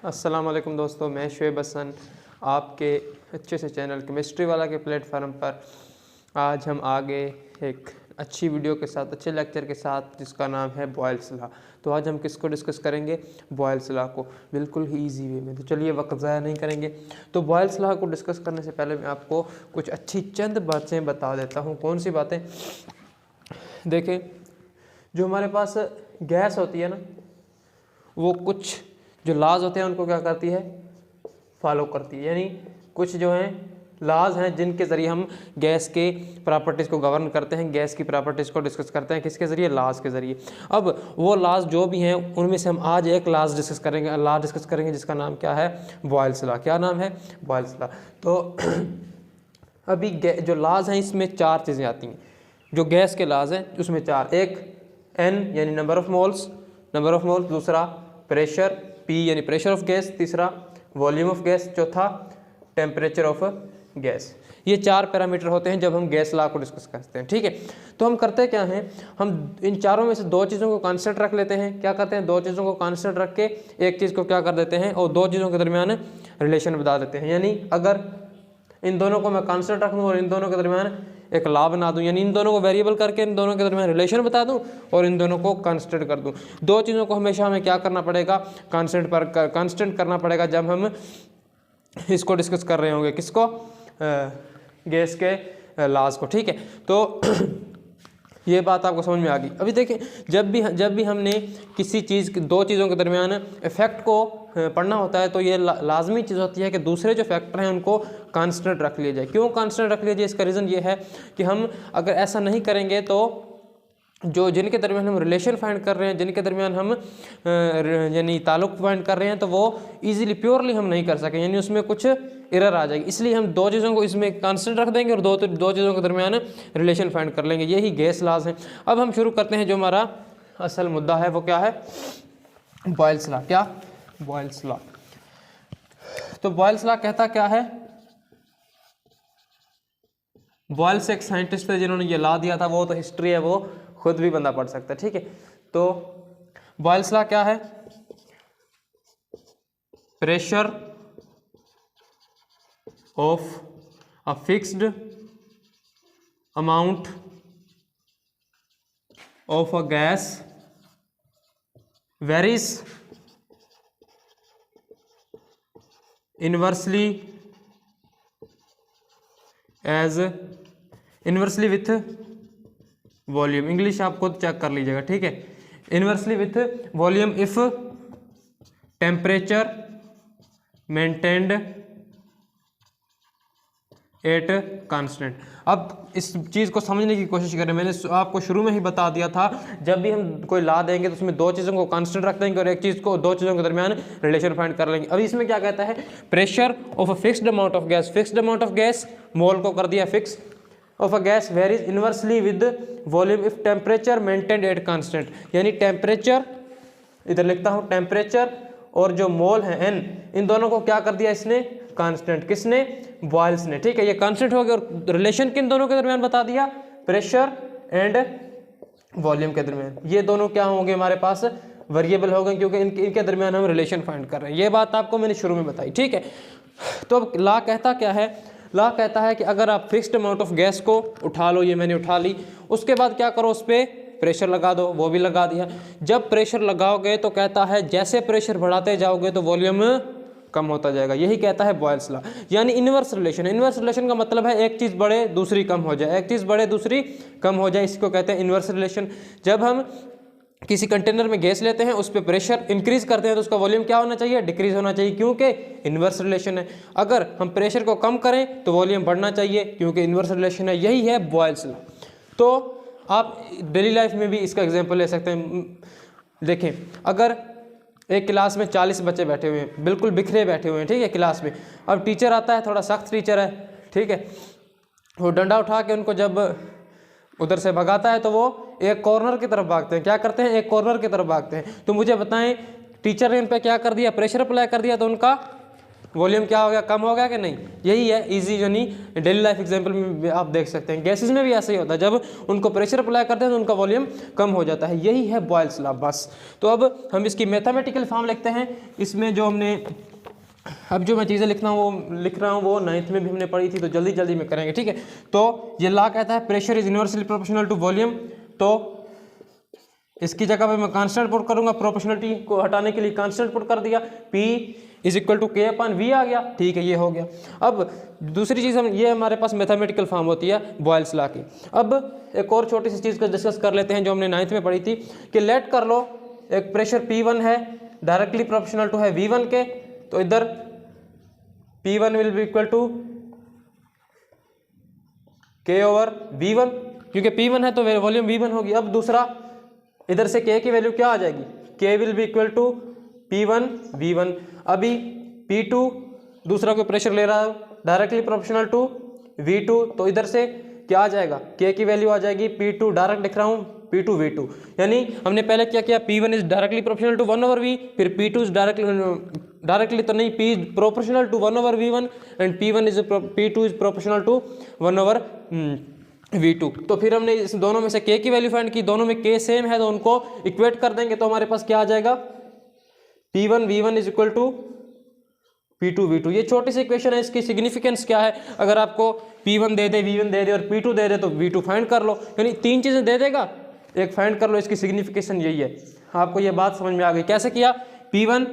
अस्सलाम वालेकुम दोस्तों, मैं शुएब हसन आपके अच्छे से चैनल केमिस्ट्री वाला के प्लेटफार्म पर आज हम आगे एक अच्छी वीडियो के साथ, अच्छे लेक्चर के साथ, जिसका नाम है बॉयल्स लॉ। तो आज हम किसको डिस्कस करेंगे? बॉयल्स लॉ को, बिल्कुल ही ईजी वे में। तो चलिए वक्त ज़ाया नहीं करेंगे। तो बॉयल्स लॉ को डिस्कस करने से पहले मैं आपको कुछ अच्छी चंद बातें बता देता हूँ। कौन सी बातें? देखें, जो हमारे पास गैस होती है ना, वो कुछ जो लाज होते हैं उनको क्या करती है? फॉलो करती है। यानी कुछ जो हैं लाज हैं जिनके ज़रिए हम गैस के प्रॉपर्टीज़ को गवर्न करते हैं, गैस की प्रॉपर्टीज़ को डिस्कस करते हैं। किसके ज़रिए? लाज के ज़रिए। अब वो लाज जो भी हैं उनमें से हम आज एक लाज डिस्कस करेंगे जिसका नाम क्या है? Boyle's law. क्या नाम है? Boyle's law. तो अभी जो लाज हैं इसमें चार चीज़ें आती हैं। जो गैस के लाज हैं उसमें चार, एक N यानी नंबर ऑफ मोल्स, दूसरा प्रेशर P यानी प्रेशर ऑफ गैस, तीसरा वॉल्यूम ऑफ गैस, चौथा टेम्परेचर ऑफ गैस। ये चार पैरामीटर होते हैं जब हम गैस लॉ को डिस्कस करते हैं। ठीक है, तो हम करते क्या हैं, हम इन चारों में से दो चीज़ों को कांस्टेंट रख लेते हैं। क्या करते हैं? दो चीज़ों को कांस्टेंट रख के एक चीज़ को क्या कर देते हैं, और दो चीज़ों के दरमियान रिलेशन बता देते हैं। यानी अगर इन दोनों को मैं कांस्टेंट रख दूँ और इन दोनों के दरमियान एक लॉ बना दूं, यानी इन दोनों को वेरिएबल करके इन दोनों के दरमियान रिलेशन बता दूं और इन दोनों को कांस्टेंट कर दूं। दो चीज़ों को हमेशा हमें क्या करना पड़ेगा? कांस्टेंट करना पड़ेगा जब हम इसको डिस्कस कर रहे होंगे। किसको? गैस के लॉज को। ठीक है, तो ये बात आपको समझ में आ गई। अभी देखें, जब भी हमने किसी चीज़, दो चीज़ों के दरमियान इफेक्ट को पढ़ना होता है तो ये लाजमी चीज़ होती है कि दूसरे जो फैक्टर हैं उनको कांस्टेंट रख लिया जाए। क्यों कांस्टेंट रख लिया जाए? इसका रीज़न ये है कि हम अगर ऐसा नहीं करेंगे तो जो जिनके दरमियान हम रिलेशन फाइंड कर रहे हैं, जिनके दरमियान हम यानी ताल्लुक़ फाइंड कर रहे हैं, तो वो इजीली प्योरली हम नहीं कर सकें, यानी उसमें कुछ एरर आ जाएगी। इसलिए हम दो चीज़ों को इसमें कांस्टेंट रख देंगे और दो चीज़ों के दरमियान रिलेशन फाइंड कर लेंगे। यही गैस लॉज हैं। अब हम शुरू करते हैं। जो हमारा असल मुद्दा है वो क्या है? Boyle's law. क्या? Boyle's law. तो बॉयल्स लॉ कहता क्या है? बॉयल्स एक साइंटिस्ट थे जिन्होंने ये लॉ दिया था। वो तो हिस्ट्री है, वो खुद भी बंदा पढ़ सकता है। ठीक है, तो बॉयल्स लॉ क्या है? Pressure of a fixed amount of a gas varies inversely with volume. English आप खुद चेक कर लीजिएगा। ठीक है, inversely with volume if temperature maintained at constant. अब इस चीज़ को समझने की कोशिश करें। मैंने आपको शुरू में ही बता दिया था, जब भी हम कोई लॉ देंगे तो उसमें दो चीज़ों को कांस्टेंट रख देंगे और एक चीज़ को, दो चीज़ों के दरमियान रिलेशन फाइंड कर लेंगे। अभी इसमें क्या कहता है? Pressure of a fixed amount of gas. Fixed amount of gas, mole को कर दिया fix, of a gas varies inversely with volume if temperature maintained at constant. यानी टेम्परेचर, इधर लिखता हूँ, टेम्परेचर और जो मोल है N, इन दोनों को क्या कर दिया इसने? कांस्टेंट। किसने? बॉयल्स ने। ठीक है, ये कांस्टेंट हो गया और रिलेशन किन दोनों के दरमियान बता दिया? प्रेशर एंड वॉल्यूम के दरमियान। ये दोनों क्या होंगे हमारे पास? वेरिएबल हो गए, क्योंकि इनके दरमियान हम रिलेशन फाइंड कर रहे हैं। ये बात आपको मैंने शुरू में बताई। ठीक है, तो अब लॉ कहता क्या है? लॉ कहता है कि अगर आप फिक्स्ड अमाउंट ऑफ गैस को उठा लो, ये मैंने उठा ली, उसके बाद क्या करो? उस पर प्रेशर लगा दो। वो भी लगा दिया। जब प्रेशर लगाओगे तो कहता है जैसे प्रेशर बढ़ाते जाओगे तो वॉल्यूम कम होता जाएगा। यही कहता है बॉयल्स लॉ, यानी इनवर्स रिलेशन। इनवर्स रिलेशन का मतलब है एक चीज़ बढ़े दूसरी कम हो जाए, एक चीज़ बढ़े दूसरी कम हो जाए। इसको कहते हैं इनवर्स रिलेशन। जब हम किसी कंटेनर में गैस लेते हैं, उस पर प्रेशर इंक्रीज करते हैं तो उसका वॉल्यूम क्या होना चाहिए? डिक्रीज होना चाहिए, क्योंकि इनवर्स रिलेशन है। अगर हम प्रेशर को कम करें तो वॉल्यूम बढ़ना चाहिए, क्योंकि इनवर्स रिलेशन है। यही है बॉयल्स लॉ। तो आप डेली लाइफ में भी इसका एग्जांपल ले सकते हैं। देखें, अगर एक क्लास में 40 बच्चे बैठे हुए हैं, बिल्कुल बिखरे बैठे हुए हैं, ठीक है, क्लास में। अब टीचर आता है, थोड़ा सख्त टीचर है, ठीक है, वो डंडा उठा के उनको जब उधर से भगाता है तो वो एक कॉर्नर की तरफ भागते हैं। क्या करते हैं? एक कॉर्नर की तरफ भागते हैं। तो मुझे बताएं, टीचर ने इन पर क्या कर दिया? प्रेशर अप्लाई कर दिया, तो उनका वॉल्यूम क्या हो गया, कम हो गया कि नहीं। यही है इजी यानी डेली लाइफ एग्जांपल में आप देख सकते हैं। गैसेस में भी ऐसा ही होता है, जब उनको प्रेशर अप्लाई करते हैं तो उनका वॉल्यूम कम हो जाता है। यही है बॉयल्स लॉ बस। तो अब हम इसकी मैथमेटिकल फॉर्म लिखते हैं। इसमें जो हमने अब जो मैं चीज़ें लिख रहा हूँ वो 9th में भी हमने पढ़ी थी, तो जल्दी जल्दी में करेंगे, ठीक है। तो ये लॉ कहता है pressure is inversely proportional to volume. तो इसकी जगह पे मैं कांस्टेंट पुट करूंगा, प्रोपोर्शनलिटी को हटाने के लिए कांस्टेंट पुट कर दिया, P is equal to K upon V आ गया, ठीक है, ये हो गया। अब दूसरी चीज़ हम ये हमारे पास मैथमेटिकल फॉर्म होती है बॉयल्स लॉ की। अब एक और छोटी सी चीज़ को डिस्कस कर लेते हैं जो हमने 9th में पढ़ी थी कि लेट कर लो एक प्रेशर P1 है डायरेक्टली प्रोपोर्शनल टू है V1 के, तो इधर P1 will be equal to K over V1, क्योंकि P1 है तो वॉल्यूम V1 होगी। अब दूसरा इधर से K की वैल्यू क्या आ जाएगी, K will be equal to P1 V1। अभी P2 दूसरा कोई प्रेशर ले रहा है डायरेक्टली प्रोपोर्शनल टू V2, तो इधर से क्या आ जाएगा, K की वैल्यू आ जाएगी P2, डायरेक्ट लिख रहा हूँ P2 V2। यानी हमने पहले क्या किया, P1 is directly proportional to 1/V, फिर P2 इज डायरेक्टली तो नहीं, P is proportional to 1/V1 and P2 is proportional to 1/V2। तो फिर हमने इस दोनों में से K की वैल्यू फाइंड की, दोनों में K सेम है तो उनको इक्वेट कर देंगे, तो हमारे पास क्या आ जाएगा, P1 V1 is equal to P2 V2। ये छोटी सी इक्वेशन है, इसकी सिग्निफिकेंस क्या है, अगर आपको P1 दे दे, V1 दे दे और P2 दे दे तो V2 फाइंड कर लो, यानी 3 चीज़ें दे देगा, एक फाइंड कर लो। इसकी सिग्निफिकेशन यही है। आपको ये बात समझ में आ गई, कैसे किया, P1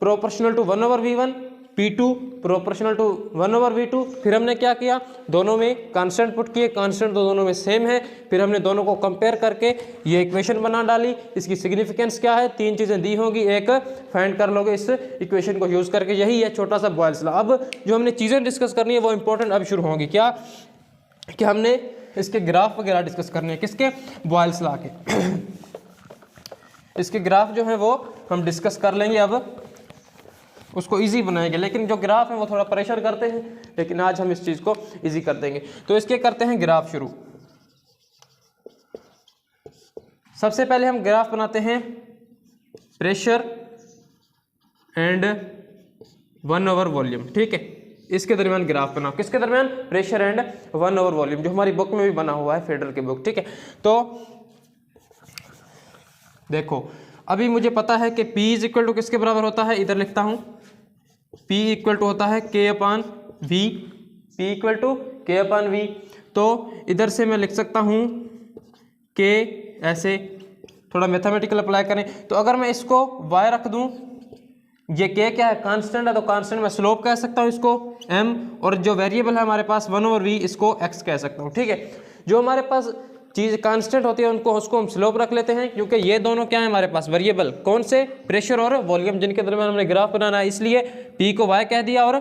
proportional to 1/V1, P2 proportional to 1/V2। फिर हमने क्या किया, दोनों में कांस्टेंट पुट किए, कांस्टेंट तो दोनों में सेम है, फिर हमने दोनों को कंपेयर करके ये इक्वेशन बना डाली। इसकी सिग्निफिकेंस क्या है, 3 चीज़ें दी होंगी, एक फाइंड कर लोगे इस इक्वेशन को यूज़ करके। यही है छोटा सा बॉयल्स लॉ। अब जो हमने चीज़ें डिस्कस करनी है वो इंपॉर्टेंट अब शुरू होंगी, क्या कि हमने इसके ग्राफ वगैरह डिस्कस करने हैं, किसके, बॉयल्स लॉ के। इसके ग्राफ जो है वो हम डिस्कस कर लेंगे, अब उसको इजी बनाएंगे, लेकिन जो ग्राफ है वो थोड़ा परेशान करते हैं, लेकिन आज हम इस चीज़ को इजी कर देंगे। तो इसके करते हैं ग्राफ शुरू। सबसे पहले हम ग्राफ बनाते हैं प्रेशर एंड 1/वॉल्यूम, ठीक है। इसके दरमियान ग्राफ बनाओ, किसके दरमियान, प्रेशर एंड 1/वॉल्यूम, जो हमारी बुक में भी बना हुआ है, फेडरल की बुक, ठीक है। तो देखो अभी मुझे पता है कि P इज इक्वल टू किसके बराबर होता है, इधर लिखता हूँ, P इक्वल टू होता है K/V, P equal to K/V। तो इधर से मैं लिख सकता हूँ K, ऐसे थोड़ा मैथमेटिकल अप्लाई करें तो अगर मैं इसको Y रख दूँ, ये K क्या है, कांस्टेंट है, तो कांस्टेंट मैं स्लोप कह सकता हूँ इसको M, और जो वेरिएबल है हमारे पास 1/V, इसको X कह सकता हूँ, ठीक है। जो हमारे पास चीज़ कांस्टेंट होती है उसको हम स्लोप रख लेते हैं, क्योंकि ये दोनों क्या है हमारे पास वेरिएबल, कौन से, प्रेशर और वॉल्यूम, जिनके दरमियान हमने ग्राफ बनाना है, इसलिए P को Y कह दिया और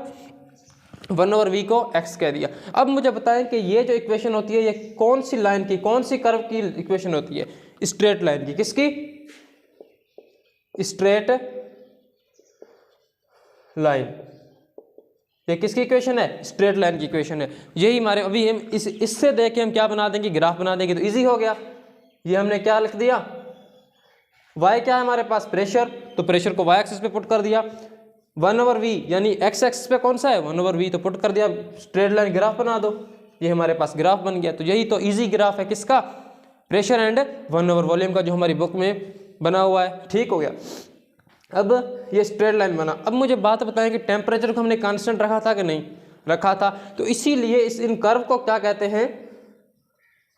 1/V को X कह दिया। अब मुझे बताएं कि ये जो इक्वेशन होती है ये कौन सी लाइन की, कौन सी कर्व की इक्वेशन होती है, स्ट्रेट लाइन की, किसकी, स्ट्रेट लाइन, ये किसकी इक्वेशन है, स्ट्रेट लाइन की इक्वेशन है। यही हमारे अभी हम इससे देख के हम क्या बना देंगे, ग्राफ बना देंगे, तो इजी हो गया। ये हमने क्या लिख दिया, y क्या है हमारे पास, प्रेशर, तो प्रेशर को y एक्सिस पे पुट कर दिया, 1/V यानी x एक्सिस पे कौन सा है, 1/V, तो पुट कर दिया, स्ट्रेट लाइन ग्राफ बना दो, ये हमारे पास ग्राफ बन गया। तो यही तो इजी ग्राफ है किसका, प्रेशर एंड 1/वॉल्यूम का, जो हमारी बुक में बना हुआ है, ठीक हो गया। अब ये स्ट्रेट लाइन बना। अब मुझे बात बताएं कि टेम्परेचर को हमने कांस्टेंट रखा था कि नहीं रखा था, तो इसीलिए इन कर्व को क्या कहते हैं,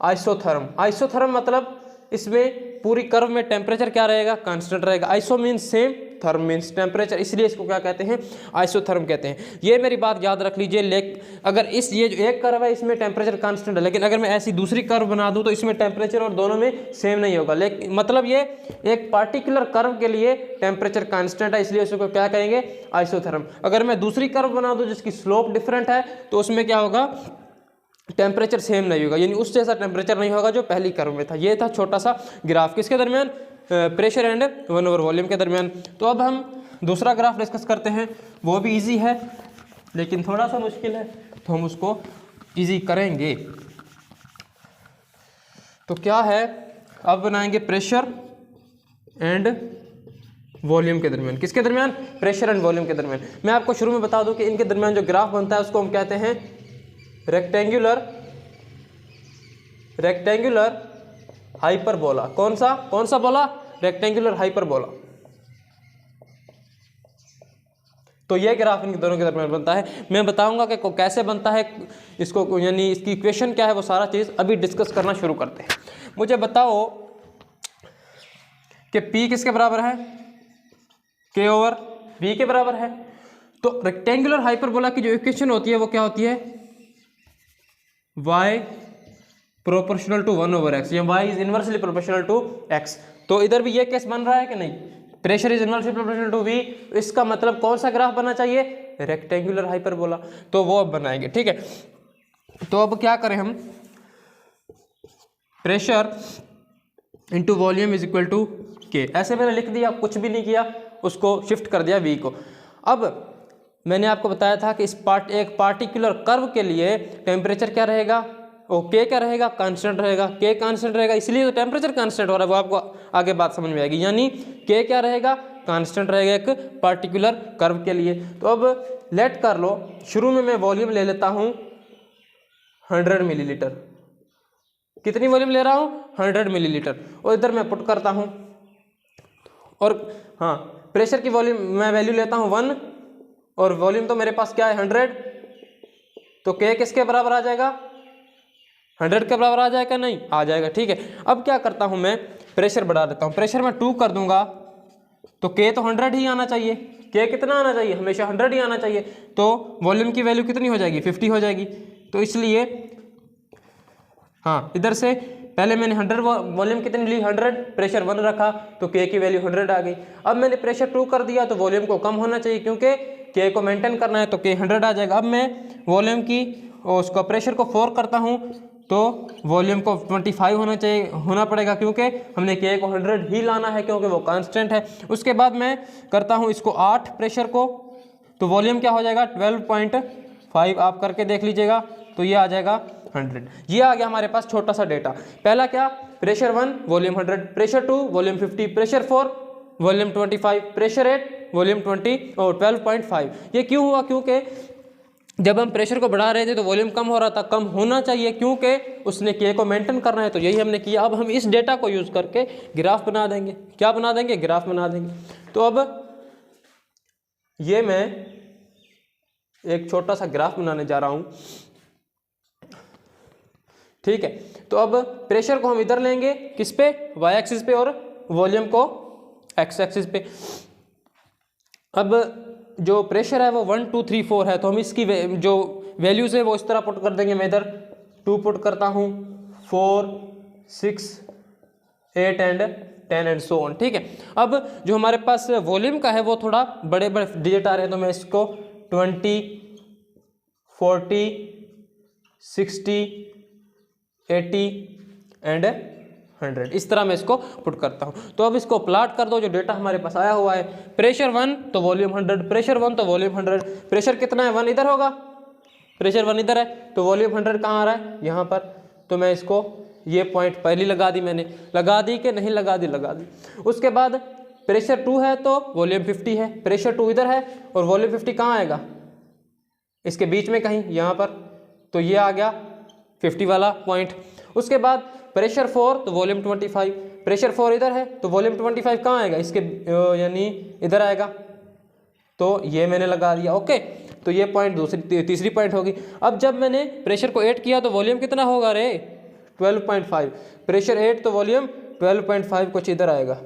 आइसोथर्म। आइसोथर्म मतलब इसमें पूरी कर्व में टेम्परेचर क्या रहेगा, कांस्टेंट रहेगा। Iso means same, therm means temperature, इसलिए इसको क्या कहते हैं, आइसोथर्म कहते हैं। ये मेरी बात याद रख लीजिए। अगर ये जो एक कर्व है इसमें टेम्परेचर कांस्टेंट है, लेकिन अगर मैं ऐसी दूसरी कर्व बना दूं तो इसमें टेम्परेचर और दोनों में सेम नहीं होगा। लेकिन मतलब ये एक पार्टिकुलर कर्व के लिए टेम्परेचर कांस्टेंट है, इसलिए उसको क्या कहेंगे, आइसोथर्म। अगर मैं दूसरी कर्व बना दूं जिसकी स्लोप डिफरेंट है तो उसमें क्या होगा, टेम्परेचर सेम नहीं होगा, यानी उस जैसा टेम्परेचर नहीं होगा जो पहली कर्व में था। ये था छोटा सा ग्राफ, किसके दरमियान, प्रेशर एंड 1/वॉल्यूम के दरमियान। तो अब हम दूसरा ग्राफ डिस्कस करते हैं, वो भी इजी है लेकिन थोड़ा सा मुश्किल है, तो हम उसको इजी करेंगे। तो क्या है, अब बनाएंगे प्रेशर एंड वॉल्यूम के दरमियान। किसके दरमियान? प्रेशर एंड वॉल्यूम के दरमियान। मैं आपको शुरू में बता दूं कि इनके दरमियान जो ग्राफ बनता है उसको हम कहते हैं रेक्टेंगुलर हाइपरबोला। कौन सा बोला? Rectangular hyperbola. तो ये ग्राफ इन दोनों के दरमियान बनता है। मैं बताऊंगा कि कैसे बनता है इसको, यानी इसकी इक्वेशन क्या है, वो सारा चीज़ अभी डिस्कस करना शुरू करते हैं। मुझे बताओ कि P किसके बराबर है? K ओवर V के बराबर है। तो रेक्टेंगुलर हाइपरबोला की जो इक्वेशन होती है वो क्या होती है? y proportional to 1 over x, या y is inversely proportional to x। तो इधर भी ये केस बन रहा है कि नहीं? Pressure is inversely proportional to v। इसका मतलब कौन सा ग्राफ बनना चाहिए? Rectangular hyperbola. तो वो अब बनाएंगे, ठीक है। तो अब क्या करें हम? Pressure into volume is equal to K, ऐसे मैंने लिख दिया, कुछ भी नहीं किया, उसको शिफ्ट कर दिया v को। अब मैंने आपको बताया था कि एक पार्टिकुलर कर्व के लिए टेम्परेचर क्या रहेगा? ओ के क्या रहेगा? कांस्टेंट रहेगा। के कांस्टेंट रहेगा, इसलिए तो टेम्परेचर कांस्टेंट हो रहा है, वो आपको आगे बात समझ में आएगी। यानी के क्या रहेगा? कांस्टेंट रहेगा एक पार्टिकुलर कर्व के लिए। तो अब लेट कर लो, शुरू में मैं वॉल्यूम ले लेता हूँ 100 मिलीलीटर। कितनी वॉल्यूम ले रहा हूँ? 100 मिलीलीटर। और इधर मैं पुट करता हूँ, और हाँ, प्रेशर की वॉल्यूम मैं वैल्यू लेता हूँ 1, और वॉल्यूम तो मेरे पास क्या है? 100। तो के किसके बराबर आ जाएगा? 100 के बराबर आ जाएगा? नहीं आ जाएगा, ठीक है। अब क्या करता हूं मैं? प्रेशर बढ़ा देता हूं। प्रेशर में 2 कर दूंगा तो के तो 100 ही आना चाहिए। के कितना आना चाहिए? हमेशा 100 ही आना चाहिए। तो वॉल्यूम की वैल्यू कितनी हो जाएगी? 50 हो जाएगी। तो इसलिए हाँ, इधर से पहले मैंने 100 वॉल्यूम कितनी ली? 100, प्रेशर 1 रखा तो के की वैल्यू 100 आ गई। अब मैंने प्रेशर 2 कर दिया तो वॉल्यूम को कम होना चाहिए, क्योंकि के को मेंटेन करना है, तो के 100 आ जाएगा। अब मैं वॉल्यूम की और उसका प्रेशर को 4 करता हूँ तो वॉल्यूम को 25 होना पड़ेगा, क्योंकि हमने के को 100 ही लाना है, क्योंकि वो कांस्टेंट है। उसके बाद मैं करता हूँ इसको 8 प्रेशर को, तो वॉल्यूम क्या हो जाएगा? 12.5। आप करके देख लीजिएगा, तो ये आ जाएगा 100। ये आ गया हमारे पास छोटा सा डेटा। पहला क्या? Pressure 1 volume 100, pressure 2 volume 50, pressure 4 volume 25, pressure 8 volume 12.5। ये क्यों हुआ? क्योंकि जब हम प्रेशर को बढ़ा रहे थे तो वॉल्यूम कम हो रहा था। कम होना चाहिए क्योंकि उसने के को मेंटेन करना है, तो यही हमने किया। अब हम इस डेटा को यूज़ करके ग्राफ बना देंगे। क्या बना देंगे? ग्राफ बना देंगे। तो अब ये मैं एक छोटा सा ग्राफ बनाने जा रहा हूँ, ठीक है। तो अब प्रेशर को हम इधर लेंगे, किस पे? वाई एक्सिस पे, और वॉल्यूम को एक्स एक्सिस पे। अब जो प्रेशर है वो 1 2 3 4 है, तो हम इसकी जो वैल्यूज है वो इस तरह पुट कर देंगे। मैं इधर 2 पुट करता हूँ, 4 6 8 एंड 10 एंड सो ऑन, ठीक है। अब जो हमारे पास वॉल्यूम का है वो थोड़ा बड़े बड़े डिजिट आ रहे हैं, तो मैं इसको 20 40 60 80 एंड 100 इस तरह मैं इसको पुट करता हूं। तो अब इसको प्लॉट कर दो, जो डेटा हमारे पास आया हुआ है। प्रेशर 1 तो वॉल्यूम 100, प्रेशर 1 तो वॉल्यूम 100। प्रेशर कितना है? 1 इधर होगा, प्रेशर 1 इधर है, तो वॉल्यूम 100 कहाँ आ रहा है? यहाँ पर। तो मैं इसको ये पॉइंट पहली लगा दी, मैंने लगा दी कि नहीं लगा दी? लगा दी। उसके बाद प्रेशर 2 है तो वॉल्यूम 50 है, प्रेशर 2 इधर है और वॉल्यूम 50 कहाँ आएगा? इसके बीच में कहीं, यहाँ पर। तो ये आ गया 50 वाला पॉइंट। उसके बाद प्रेशर 4 तो वॉल्यूम 25, प्रेशर 4 इधर है तो वॉल्यूम 25 कहाँ आएगा? इसके यानी इधर आएगा, तो ये मैंने लगा दिया। ओके, तो ये पॉइंट तीसरी पॉइंट होगी। अब जब मैंने प्रेशर को 8 किया तो वॉल्यूम कितना होगा रे? 12.5। प्रेशर 8 तो वॉल्यूम 12.5 कुछ इधर आएगा,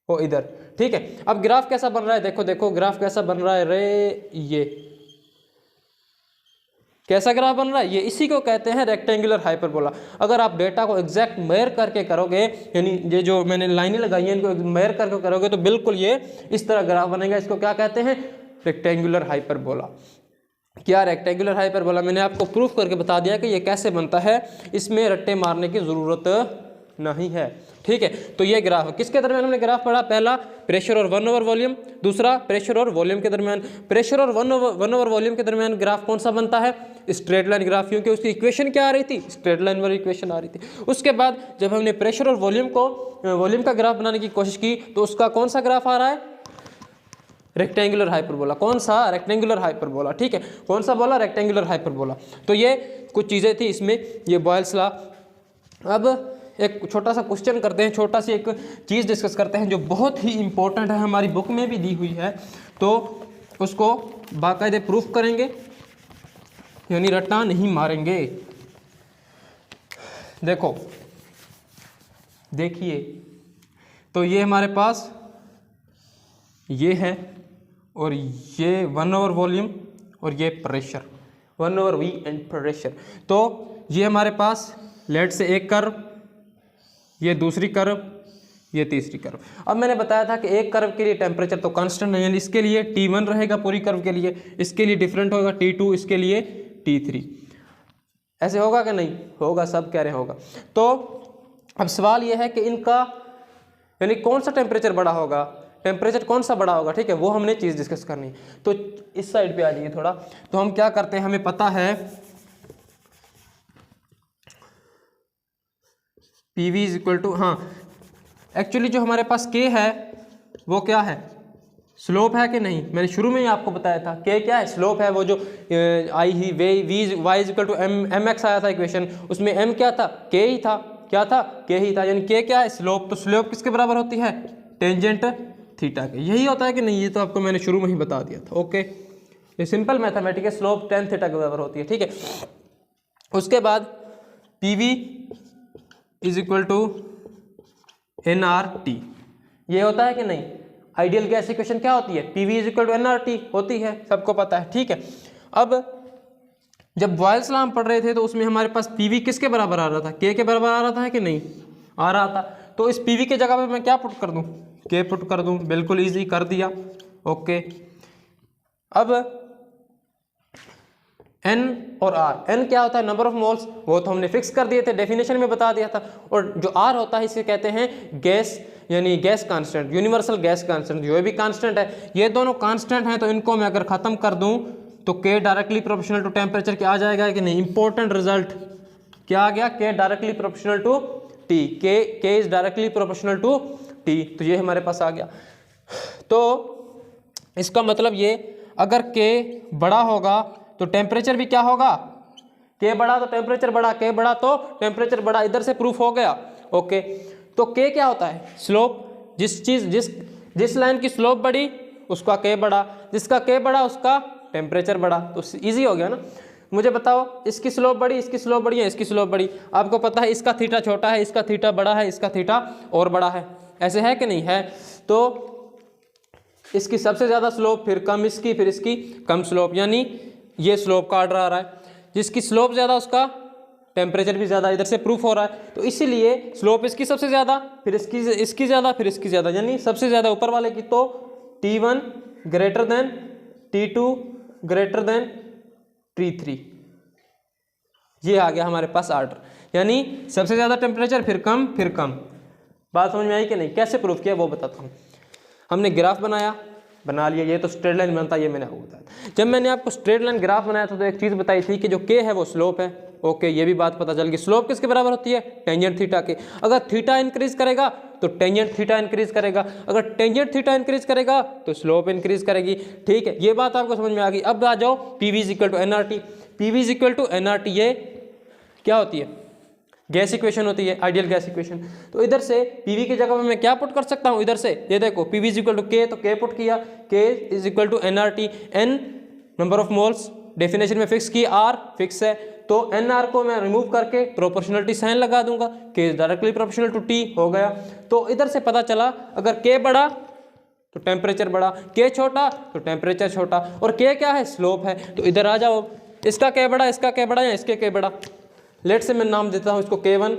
वो इधर, ठीक है। अब ग्राफ कैसा बन रहा है? देखो देखो ग्राफ कैसा बन रहा है रे। ये कैसा ग्राफ बन रहा है? ये इसी को कहते हैं रेक्टेंगुलर हाइपरबोला। अगर आप डेटा को एग्जैक्ट मेयर करके करोगे, यानी ये जो मैंने लाइनें लगाई हैं इनको मेयर करके करोगे, तो बिल्कुल ये इस तरह ग्राफ बनेगा। इसको क्या कहते हैं? Rectangular hyperbola. क्या रेक्टेंगुलर हाइपरबोला? मैंने आपको प्रूफ करके बता दिया कि ये कैसे बनता है, इसमें रट्टे मारने की ज़रूरत नहीं है, ठीक। ठीक है। तो ये ग्राफ है, किसके दरमियान हमने ग्राफ पढ़ा, पहला प्रेशर और 1 ओवर वॉल्यूम, दूसरा प्रेशर और वॉल्यूम के दरमियान। प्रेशर और 1 ओवर वॉल्यूम के दरमियान ग्राफ कौन सा बनता है, स्ट्रेट लाइन ग्राफ, क्योंकि उसकी इक्वेशन क्या आ रही थी, स्ट्रेट लाइन वाली इक्वेशन आ रही थी। उसके बाद जब हमने प्रेशर और वॉल्यूम का ग्राफ बनाने की कोशिश की तो उसका कौन सा ग्राफ आ रहा है, रेक्टेंगुलर हाइपरबोला। कौन सा, रेक्टेंगुलर हाइपरबोला, ठीक है। कौन सा बोला, रेक्टेंगुलर हाइपरबोला। तो ये कुछ चीज़ें थी इसमें, ये बॉयल्स लॉ। अब एक छोटा सा क्वेश्चन करते हैं, छोटा सी एक चीज़ डिस्कस करते हैं जो बहुत ही इंपॉर्टेंट है, हमारी बुक में भी दी हुई है, तो उसको बाकायदे प्रूफ करेंगे, यानी रट्टा नहीं मारेंगे। देखो, देखिए, तो ये हमारे पास ये है और ये 1 ओवर वॉल्यूम और ये pressure, 1 over v and pressure. तो ये हमारे पास लेट से एक कर्व, ये दूसरी कर्व, ये तीसरी कर्व। अब मैंने बताया था कि एक कर्व के लिए टेम्परेचर तो कांस्टेंट है, यानी इसके लिए T1 रहेगा पूरी कर्व के लिए, इसके लिए डिफरेंट होगा T2, इसके लिए T3। ऐसे होगा कि नहीं होगा, सब कह रहे होगा। तो अब सवाल ये है कि इनका यानी कौन सा टेम्परेचर बड़ा होगा, टेम्परेचर कौन सा बड़ा होगा, ठीक है, वो हमने चीज़ डिस्कस करनी है। तो इस साइड पे आ जाइए थोड़ा। तो हम क्या करते हैं, हमें पता है PV इज इक्वल टू, हाँ एक्चुअली जो हमारे पास K है वो क्या है, स्लोप है कि नहीं। मैंने शुरू में ही आपको बताया था K क्या है, स्लोप है। वो जो आई ही y is equal to mx आया था इक्वेशन, उसमें m क्या था, K ही था, क्या था, K ही था, यानी K क्या है, स्लोप। तो स्लोप किसके बराबर होती है, टेंजेंट थीटा के। यही होता है कि नहीं, ये तो आपको मैंने शुरू में ही बता दिया था। ओके, ये सिंपल मैथमेटिक्स है, स्लोप tan थीटा के बराबर होती है, ठीक है। उसके बाद PV is equal to nRT, ये होता है कि नहीं। आइडियल गैस इक्वेशन क्या होती है, PV is equal to nRT होती है, सबको पता है, ठीक है। अब जब बॉयल्स लॉ हम पढ़ रहे थे तो उसमें हमारे पास PV किसके बराबर आ रहा था, K के बराबर आ रहा था है कि नहीं आ रहा था। तो इस PV के जगह पे मैं क्या पुट कर दूं, K पुट कर दूं, बिल्कुल इजी कर दिया। ओके, अब N और R, N क्या होता है, नंबर ऑफ मोल्स, वो तो हमने फिक्स कर दिए थे, डेफिनेशन में बता दिया था। और जो R होता है इसे कहते हैं गैस, यानी gas constant, universal gas constant, जो भी कांस्टेंट है। ये दोनों कांस्टेंट हैं, तो इनको मैं अगर खत्म कर दूं तो K directly proportional to temperature क्या आ जाएगा कि नहीं, इंपॉर्टेंट रिजल्ट क्या आ गया, K directly proportional to T, K is directly proportional to T। तो ये हमारे पास आ गया। तो इसका मतलब ये, अगर K बड़ा होगा तो टेम्परेचर भी क्या होगा, K बड़ा तो टेम्परेचर बड़ा, K बड़ा तो टेम्परेचर बड़ा, इधर से प्रूफ हो गया। ओके, तो K क्या होता है, स्लोप। जिस लाइन की स्लोप बड़ी उसका K बड़ा, जिसका K बड़ा उसका टेम्परेचर बड़ा। तो इजी हो गया ना। मुझे बताओ, इसकी स्लोप बड़ी, इसकी स्लोप बड़ी है, इसकी स्लोप बड़ी, आपको पता है इसका थीटा छोटा है, इसका थीटा बड़ा है, इसका थीटा और बड़ा है, ऐसे है कि नहीं है। तो इसकी सबसे ज़्यादा स्लोप, फिर कम इसकी, फिर इसकी कम स्लोप, यानी ये स्लोप का ऑर्डर आ रहा है। जिसकी स्लोप ज़्यादा उसका टेम्परेचर भी ज़्यादा, इधर से प्रूफ हो रहा है। तो इसीलिए स्लोप इसकी सबसे ज़्यादा, फिर इसकी ज़्यादा, फिर इसकी ज़्यादा, यानी सबसे ज़्यादा ऊपर वाले की। तो T1 greater than T2 greater than T3, ये आ गया हमारे पास ऑर्डर, यानी सबसे ज़्यादा टेम्परेचर, फिर कम, फिर कम। बात समझ में आई कि नहीं, कैसे प्रूफ किया वो बताता हूँ। हमने ग्राफ बना लिया, ये तो स्ट्रेट लाइन बनता है, ये मैंने आपको बताया। जब मैंने आपको स्ट्रेट लाइन ग्राफ बनाया था तो एक चीज़ बताई थी कि जो K है वो स्लोप है। ओके, ये भी बात पता चल गई। स्लोप किसके बराबर होती है, टेंजेंट थीटा के। अगर थीटा इंक्रीज करेगा तो टेंजेंट थीटा इंक्रीज करेगा, अगर टेंजेंट थीटा इंक्रीज करेगा तो स्लोप इंक्रीज करेगी, ठीक है। ये बात आपको समझ में आ गई। अब आ जाओ PV is equal to nRT। PV is equal to nRT, ये क्या होती है, गैस इक्वेशन होती है, आइडियल गैस इक्वेशन। तो इधर से PV की जगह पे मैं क्या पुट कर सकता हूँ, इधर से ये देखो PV is equal to K, तो K पुट किया, K is equal to nRT। N number of moles, definition में फिक्स की, R फिक्स है, तो NR को मैं रिमूव करके प्रोपोर्शनलिटी साइन लगा दूंगा, K is directly proportional to T हो गया। तो इधर से पता चला, अगर K बड़ा तो टेम्परेचर बड़ा, K छोटा तो टेम्परेचर छोटा, और K क्या है, स्लोप है। तो इधर आ जाओ, इसका K बड़ा, इसका K बड़ा या इसके K बड़ा। लेट से मैं नाम देता हूँ इसको K1,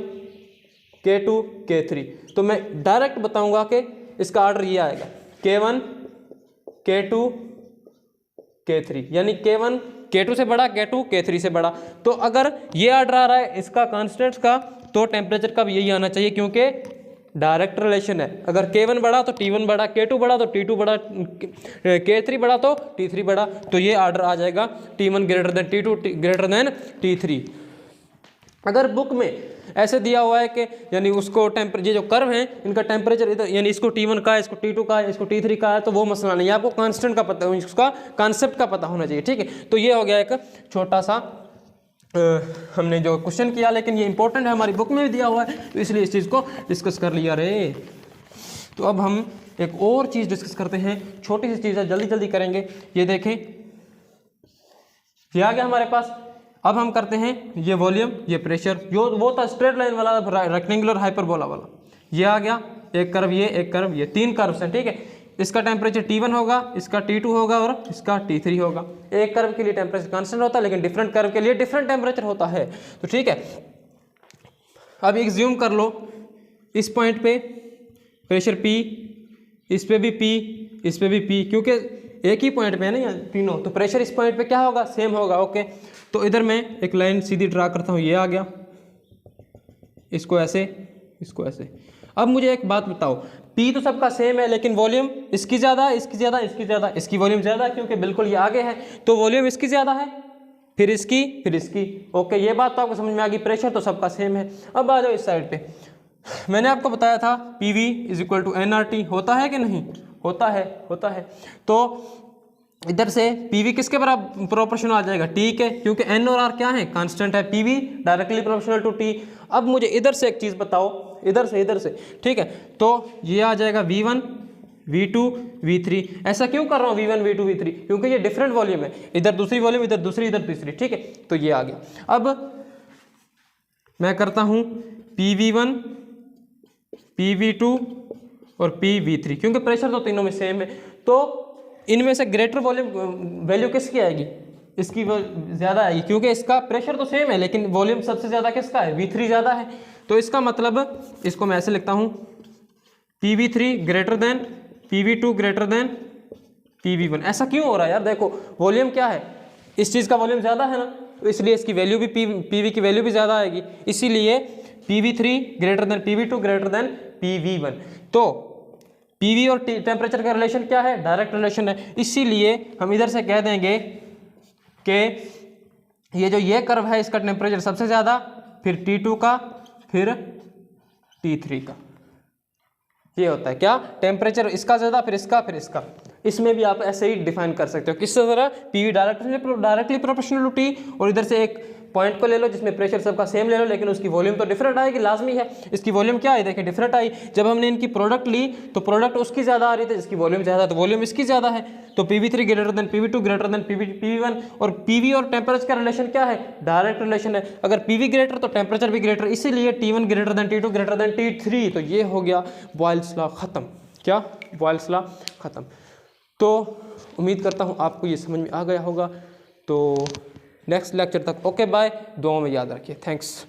K2, K3। तो मैं डायरेक्ट बताऊंगा कि इसका ऑर्डर ये आएगा, K1, K2, K3, यानी K1 K2 से बड़ा, K2 K3 से बड़ा। तो अगर ये ऑर्डर आ रहा है इसका कांस्टेंट्स का, तो टेम्परेचर का भी यही आना चाहिए, क्योंकि डायरेक्ट रिलेशन है। अगर K1 बढ़ा तो T1 बढ़ा, K2 बढ़ा तो T2 बढ़ा, K3 बढ़ा तो T3 बढ़ा। तो ये ऑर्डर आ जाएगा T1 greater than T2 greater than T3। अगर बुक में ऐसे दिया हुआ है कि यानी उसको ये जो कर्व है इनका टेम्परेचर इधर यानी इसको T1 का है, इसको T2 का है, इसको T3 का है, तो वो मसला नहीं है, आपको कांस्टेंट का पता, उसका कॉन्सेप्ट का पता होना चाहिए। ठीक है, तो ये हो गया एक छोटा सा हमने जो क्वेश्चन किया, लेकिन ये इंपॉर्टेंट है, हमारी बुक में भी दिया हुआ है, तो इसलिए इस चीज़ को डिस्कस कर लिया रे। तो अब हम एक और चीज़ डिस्कस करते हैं, छोटी सी चीज़ है, जल्दी जल्दी करेंगे। ये देखें, ये आ गया हमारे पास। अब हम करते हैं ये वॉल्यूम, ये प्रेशर, जो वो था स्ट्रेट लाइन वाला रेक्टेंगुलर हाइपरबोला वाला, ये आ गया। एक कर्व ये, एक कर्व ये, 3 कर्व्स हैं। ठीक है, इसका टेम्परेचर T1 होगा, इसका T2 होगा और इसका T3 होगा। एक कर्व के लिए टेम्परेचर कांस्टेंट होता है, लेकिन डिफरेंट कर्व के लिए डिफरेंट टेम्परेचर होता है। तो ठीक है, अब एक ज्यूम कर लो, इस पॉइंट पे प्रेशर P, इस पे भी P, इस पे भी P, क्योंकि एक ही पॉइंट पे है ना तीनों, तो प्रेशर इस पॉइंट पे क्या होगा, सेम होगा। ओके, तो इधर मैं एक लाइन सीधी ड्रा करता हूँ, ये आ गया, इसको ऐसे, इसको ऐसे। अब मुझे एक बात बताओ, P तो सबका सेम है, लेकिन वॉल्यूम इसकी ज़्यादा है, इसकी ज़्यादा, इसकी ज़्यादा, इसकी वॉल्यूम ज़्यादा है, क्योंकि बिल्कुल ये आगे है, तो वॉल्यूम इसकी ज़्यादा है, फिर इसकी, फिर इसकी। ओके, ये बात तो आपको समझ में आ गई। प्रेशर तो सबका सेम है। अब आ जाओ इस साइड पे, मैंने आपको बताया था PV = nRT, होता है कि नहीं? होता है, होता है। तो इधर से PV किसके बराबर प्रोपोर्शनल आ जाएगा? T के, क्योंकि N और R क्या है, कांस्टेंट है। PV directly proportional to T। अब मुझे इधर से एक चीज़ बताओ, इधर से, ठीक है, तो ये आ जाएगा V1 V2 V3। ऐसा क्यों कर रहा हूँ V1 V2 V3? क्योंकि ये डिफरेंट वॉल्यूम है, इधर दूसरी वॉल्यूम, इधर दूसरी, इधर तीसरी। ठीक है, तो ये आ गया। अब मैं करता हूँ PV1 PV2 और PV3, क्योंकि प्रेशर तो तीनों में सेम है, तो इनमें से ग्रेटर वॉल्यूम वैल्यू किसकी आएगी? इसकी ज़्यादा आएगी, क्योंकि इसका प्रेशर तो सेम है, लेकिन वॉल्यूम सबसे ज़्यादा किसका है? V3 ज़्यादा है। तो इसका मतलब, इसको मैं ऐसे लिखता हूँ, PV3 greater than PV2 greater than PV1। ऐसा क्यों हो रहा है यार? देखो, वॉल्यूम क्या है, इस चीज़ का वॉल्यूम ज़्यादा है ना, तो इसलिए इसकी वैल्यू भी PV की वैल्यू भी ज़्यादा आएगी, इसीलिए PV3 greater than PV2 greater than PV1। तो PV और टेम्परेचर का रिलेशन क्या है? डायरेक्ट रिलेशन है। इसीलिए हम इधर से कह देंगे कि ये जो ये कर्व है, इसका टेम्परेचर सबसे ज़्यादा, फिर T2 का, फिर T3 का। ये होता है क्या? टेम्परेचर इसका ज़्यादा, फिर इसका, फिर इसका। इसमें भी आप ऐसे ही डिफाइन कर सकते हो। किस तरह? PV directly proportional to T, और इधर से एक पॉइंट को ले लो जिसमें प्रेशर सबका सेम ले लो, लेकिन उसकी वॉल्यूम तो डिफरेंट आएगी, लाजमी है। इसकी वॉल्यूम क्या है? देखिए, डिफरेंट आई। जब हमने इनकी प्रोडक्ट ली तो प्रोडक्ट उसकी ज़्यादा आ रही थी, इसकी वॉल्यूम ज़्यादा, तो वॉल्यूम इसकी ज़्यादा है। तो PV3 greater than PV2 greater than PV1। और PV और टेम्परेचर का रिलेशन क्या है? डायरेक्ट रिलेशन है। अगर PV ग्रेटर तो टेम्परेचर भी ग्रेटर, इसीलिए T1 greater than T2 greater than T3। तो ये हो गया बॉयल्स लॉ ख़त्म। क्या? बॉयल्स लॉ ख़त्म। तो उम्मीद करता हूँ आपको ये समझ में आ गया होगा। तो नेक्स्ट लेक्चर तक ओके बाय, दुआओं में याद रखिए। थैंक्स।